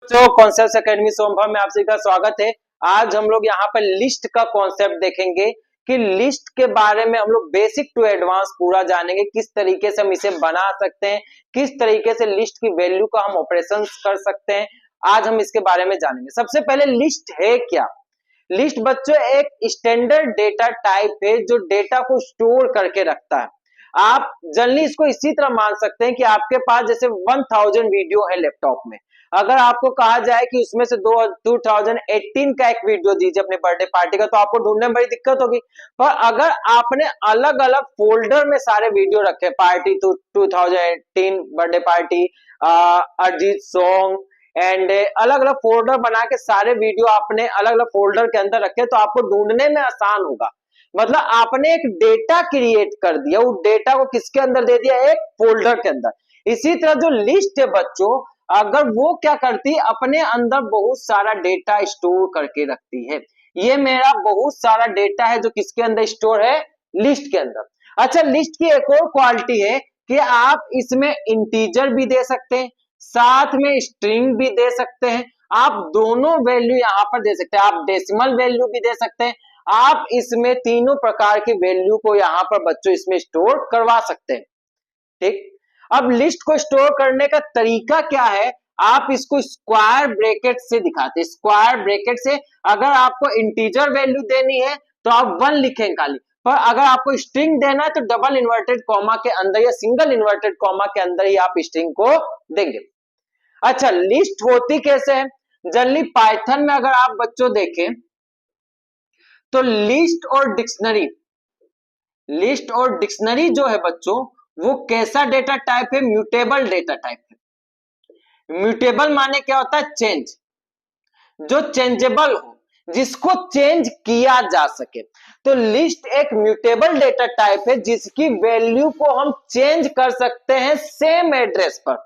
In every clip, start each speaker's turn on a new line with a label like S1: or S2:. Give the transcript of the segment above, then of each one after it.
S1: तो concept academy सोमभर में आप सभी का स्वागत है। आज हम लोग यहाँ पर लिस्ट का कॉन्सेप्ट देखेंगे कि लिस्ट के बारे में हम लोग बेसिक टू एडवांस पूरा जानेंगे, किस तरीके से हम इसे बना सकते हैं, किस तरीके से लिस्ट की वैल्यू का हम ऑपरेशन कर सकते हैं। आज हम इसके बारे में जानेंगे। सबसे पहले लिस्ट है क्या? लिस्ट बच्चों एक स्टैंडर्ड डेटा टाइप है जो डेटा को स्टोर करके रखता है। आप जनरली इसको इसी तरह मान सकते हैं कि आपके पास जैसे 1000 वीडियो है लैपटॉप में। अगर आपको कहा जाए कि उसमें से 2018 का एक वीडियो दीजिए अपने बर्थडे पार्टी का, तो आपको ढूंढने में बड़ी दिक्कत होगी। पर अगर आपने अलग अलग फोल्डर में सारे वीडियो रखे, party 2018 birthday party, Arijit song and अलग अलग फोल्डर बना के सारे वीडियो आपने अलग अलग फोल्डर के अंदर रखे, तो आपको ढूंढने में आसान होगा। मतलब आपने एक डेटा क्रिएट कर दिया, उस डेटा को किसके अंदर दे दिया? एक फोल्डर के अंदर। इसी तरह जो लिस्ट है बच्चों, अगर वो क्या करती है, अपने अंदर बहुत सारा डेटा स्टोर करके रखती है। ये मेरा बहुत सारा डेटा है जो किसके अंदर स्टोर है? लिस्ट के अंदर। अच्छा, लिस्ट की एक और क्वालिटी है कि आप इसमें इंटीजर भी दे सकते हैं, साथ में स्ट्रिंग भी दे सकते हैं। आप दोनों वैल्यू यहां पर दे सकते हैं। आप डेसिमल वैल्यू भी दे सकते हैं। आप इसमें तीनों प्रकार की वैल्यू को यहां पर बच्चों इसमें स्टोर करवा सकते हैं। ठीक, अब लिस्ट को स्टोर करने का तरीका क्या है? आप इसको स्क्वायर ब्रैकेट से दिखाते हैं। स्क्वायर ब्रैकेट से अगर आपको इंटीजर वैल्यू देनी है तो आप 1 लिखेंगे खाली, पर अगर आपको स्ट्रिंग देना है तो डबल इन्वर्टेड कॉमा के अंदर या सिंगल इन्वर्टेड कॉमा के अंदर ही आप स्ट्रिंग को देंगे। अच्छा, लिस्ट होती कैसे है? जनरली पाइथन में अगर आप बच्चों देखें तो लिस्ट और डिक्शनरी जो है बच्चों, वो कैसा डेटा टाइप है? म्यूटेबल डेटा टाइप है। म्यूटेबल माने क्या होता है? चेंज, जो चेंजेबल हो, जिसको चेंज किया जा सके। तो लिस्ट एक म्यूटेबल डेटा टाइप है जिसकी वैल्यू को हम चेंज कर सकते हैं सेम एड्रेस पर।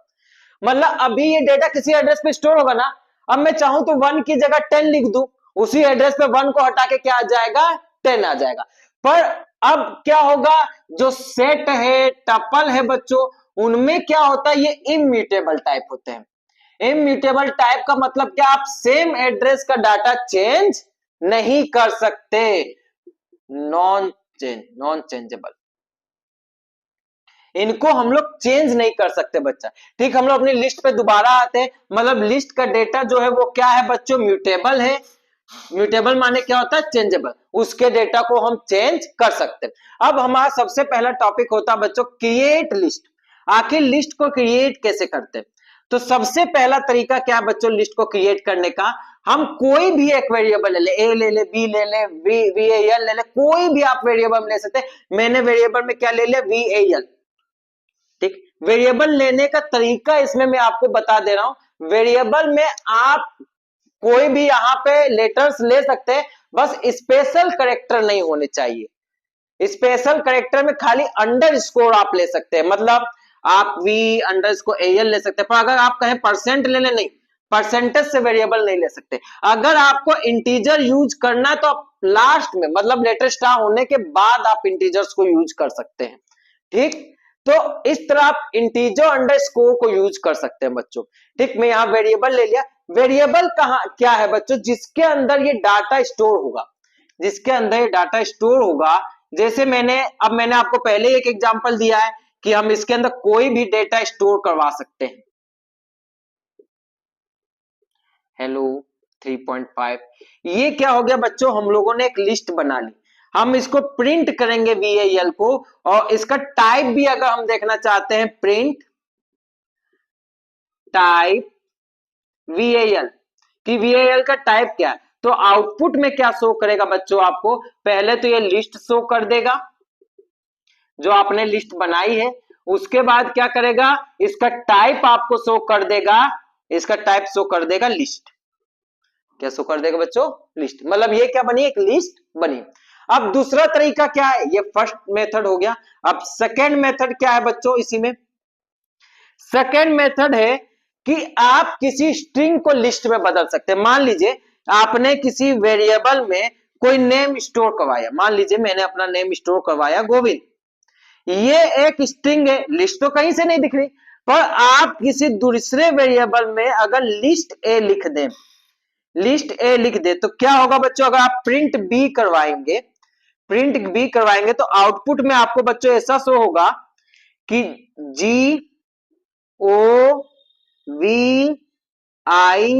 S1: मतलब अभी ये डेटा किसी एड्रेस पे स्टोर होगा ना, अब मैं चाहूं तो 1 की जगह 10 लिख दूं, उसी एड्रेस पे 1 को हटा के क्या आ जाएगा? 10 आ जाएगा। पर अब क्या होगा? जो सेट है, टपल है बच्चों, उनमें क्या होता है? ये इम्यूटेबल टाइप होते हैं। इम्यूटेबल टाइप का मतलब क्या? आप सेम एड्रेस का डाटा चेंज नहीं कर सकते। नॉन चेंजेबल, इनको हम लोग चेंज नहीं कर सकते बच्चा। ठीक, हम लोग अपनी लिस्ट पे दोबारा आते हैं। मतलब लिस्ट का डेटा जो है वो क्या है बच्चों? म्यूटेबल है। म्यूटेबल माने क्या होता है? चेंजेबल। उसके डेटा को हम चेंज कर सकते हैं। अब हमारा सबसे पहला टॉपिक होता है बच्चों क्रिएट लिस्ट। आखिर लिस्ट को क्रिएट कैसे करते हैं? तो सबसे पहला तरीका क्या है बच्चों लिस्ट को क्रिएट करने का? हम कोई भी एक वेरिएबल ले ले, ए ले ले, बी ले ले, वी ए एल ले ले, कोई भी आप वेरिएबल ले सकते हैं। मैंने वेरिएबल में क्या ले लिया? V A L. ठीक, वेरिएबल लेने का तरीका इसमें मैं आपको बता दे रहा हूं। वेरिएबल में आप कोई भी यहां पे लेटर्स ले सकते हैं, बस स्पेशल करेक्टर नहीं होने चाहिए। स्पेशल करेक्टर में खाली अंडरस्कोर आप ले सकते हैं। मतलब आप वी अंडरस्कोर एल ले सकते हैं, पर अगर आप कहें परसेंट ले ले, नहीं, परसेंटेज से वेरिएबल नहीं ले सकते। अगर आपको इंटीजर यूज करना है तो आप लास्ट में, मतलब लेटर स्टार होने के बाद आप इंटीजर्स को यूज कर सकते हैं। ठीक, तो इस तरह आप इंटीजर अंडरस्कोर को यूज कर सकते हैं बच्चों। ठीक, मैं यहां वेरिएबल ले लिया। वेरिएबल कहां क्या है बच्चों? जिसके अंदर ये डाटा स्टोर होगा, जिसके अंदर ये डाटा स्टोर होगा। जैसे मैंने आपको पहले एक एग्जांपल दिया है कि हम इसके अंदर कोई भी डेटा स्टोर करवा सकते हैं। हेलो 3.5, ये क्या हो गया बच्चों? हम लोगों ने एक लिस्ट बना ली। हम इसको प्रिंट करेंगे वीएल को, और इसका टाइप भी अगर हम देखना चाहते हैं, प्रिंट टाइप वीएल, कि वीएल का टाइप क्या है। तो आउटपुट में क्या शो करेगा बच्चों आपको? पहले तो ये लिस्ट शो कर देगा जो आपने लिस्ट बनाई है। उसके बाद क्या करेगा? इसका टाइप आपको शो कर देगा। इसका टाइप शो कर देगा लिस्ट। क्या शो कर देगा बच्चों? लिस्ट। मतलब ये क्या बनी? एक लिस्ट बनी। अब दूसरा तरीका क्या है? ये फर्स्ट मेथड हो गया। अब सेकेंड मेथड क्या है बच्चों? इसी में सेकेंड मेथड है कि आप किसी स्ट्रिंग को लिस्ट में बदल सकते हैं। मान लीजिए आपने किसी वेरिएबल में कोई नेम स्टोर करवाया। मान लीजिए मैंने अपना नेम स्टोर करवाया गोविंद। ये एक स्ट्रिंग है, लिस्ट तो कहीं से नहीं दिख रही, पर आप किसी दूसरे वेरिएबल में अगर लिस्ट ए लिख दें, लिस्ट ए लिख दे तो क्या होगा बच्चों, अगर आप प्रिंट बी करवाएंगे, प्रिंट बी करवाएंगे तो आउटपुट में आपको बच्चों ऐसा शो होगा कि G O V I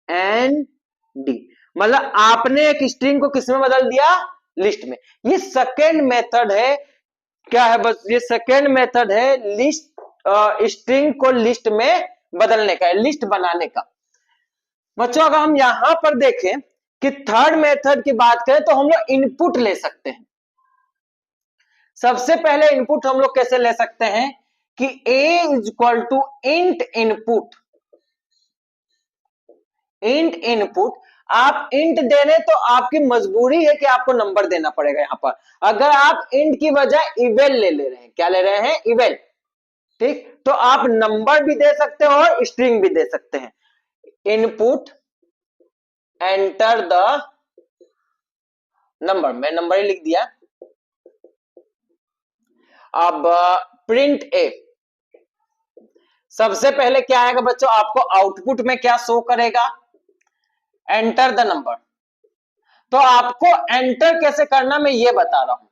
S1: N D, मतलब आपने एक स्ट्रिंग को किस में बदल दिया, लिस्ट में। ये सेकेंड मेथड है, क्या है बस, ये सेकेंड मेथड है लिस्ट, स्ट्रिंग को लिस्ट में बदलने का, लिस्ट बनाने का। बच्चों अगर हम यहां पर देखें कि थर्ड मेथड की बात करें तो हम लोग इनपुट ले सकते हैं। सबसे पहले इनपुट हम लोग कैसे ले सकते हैं कि a is equal to int input, int input. आप इंट दे रहे तो आपकी मजबूरी है कि आपको नंबर देना पड़ेगा यहां पर। अगर आप इंट की बजाय इवेल ले रहे हैं, क्या ले रहे हैं, इवेल, ठीक, तो आप नंबर भी दे सकते हो और स्ट्रिंग भी दे सकते हैं। इनपुट एंटर द नंबर, मैं नंबर ही लिख दिया। अब प्रिंट ए, सबसे पहले क्या आएगा बच्चों, आपको आउटपुट में क्या शो करेगा, एंटर द नंबर। तो आपको एंटर कैसे करना मैं ये बता रहा हूं।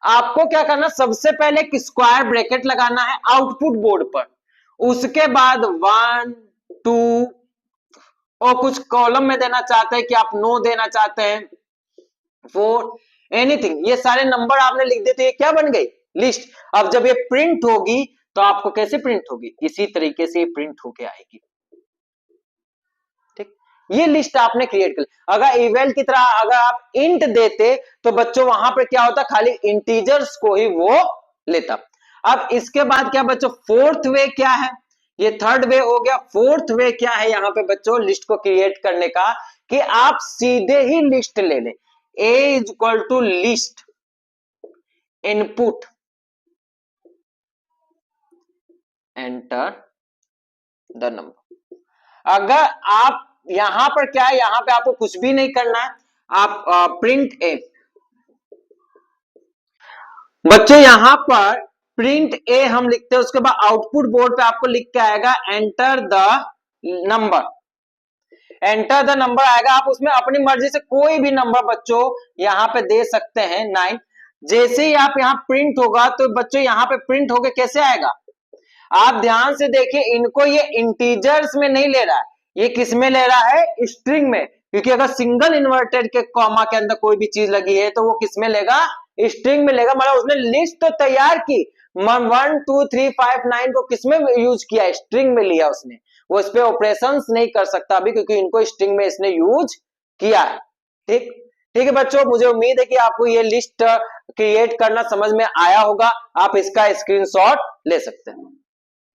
S1: आपको क्या करना, सबसे पहले एक स्क्वायर ब्रैकेट लगाना है आउटपुट बोर्ड पर, उसके बाद 1 2 और कुछ कॉलम में देना चाहते हैं कि आप नो देना चाहते हैं, 4, एनीथिंग, ये सारे नंबर आपने लिख दिए तो ये क्या बन गई, लिस्ट। अब जब ये प्रिंट होगी तो आपको कैसे प्रिंट होगी, इसी तरीके से ये प्रिंट होके आएगी, ठीक। ये लिस्ट आपने क्रिएट कर, अगर इवेल की तरह अगर आप इंट देते तो बच्चों वहां पर क्या होता, खाली इंटीजर्स को ही वो लेता। अब इसके बाद क्या बच्चों, फोर्थ वे क्या है, ये थर्ड वे हो गया। फोर्थ वे क्या है यहां पे बच्चों लिस्ट को क्रिएट करने का, कि आप सीधे ही लिस्ट ले लें, a is equal to list input enter the number. अगर आप यहां पर क्या है, यहां पे आपको कुछ भी नहीं करना है, आप प्रिंट ए, बच्चों यहां पर प्रिंट ए हम लिखते हैं, उसके बाद आउटपुट बोर्ड पे आपको लिख के आएगा enter the number, enter the number आएगा। आप उसमें अपनी मर्जी से कोई भी नंबर बच्चों यहां पे दे सकते हैं, 9। जैसे ही आप यहां प्रिंट होगा तो बच्चों यहां पे प्रिंट होके कैसे आएगा, आप ध्यान से देखिए, इनको ये इंटीजर्स में नहीं ले रहा है, ये किस में ले रहा है, स्ट्रिंग में, क्योंकि अगर सिंगल इन्वर्टेड के कॉमा के अंदर कोई भी चीज लगी है तो वो किस में लेगा, स्ट्रिंग में लेगा। मतलब उसने लिस्ट तो तैयार की, 1 2 3 5 9 को किस में यूज किया, स्ट्रिंग में लिया उसने, वो इस पे ऑपरेशंस नहीं कर सकता अभी, क्योंकि इनको स्ट्रिंग में इसने यूज किया है, ठीक। ठीक है बच्चों, मुझे उम्मीद है कि आपको ये लिस्ट क्रिएट करना समझ में आया होगा, आप इसका स्क्रीनशॉट ले सकते हैं।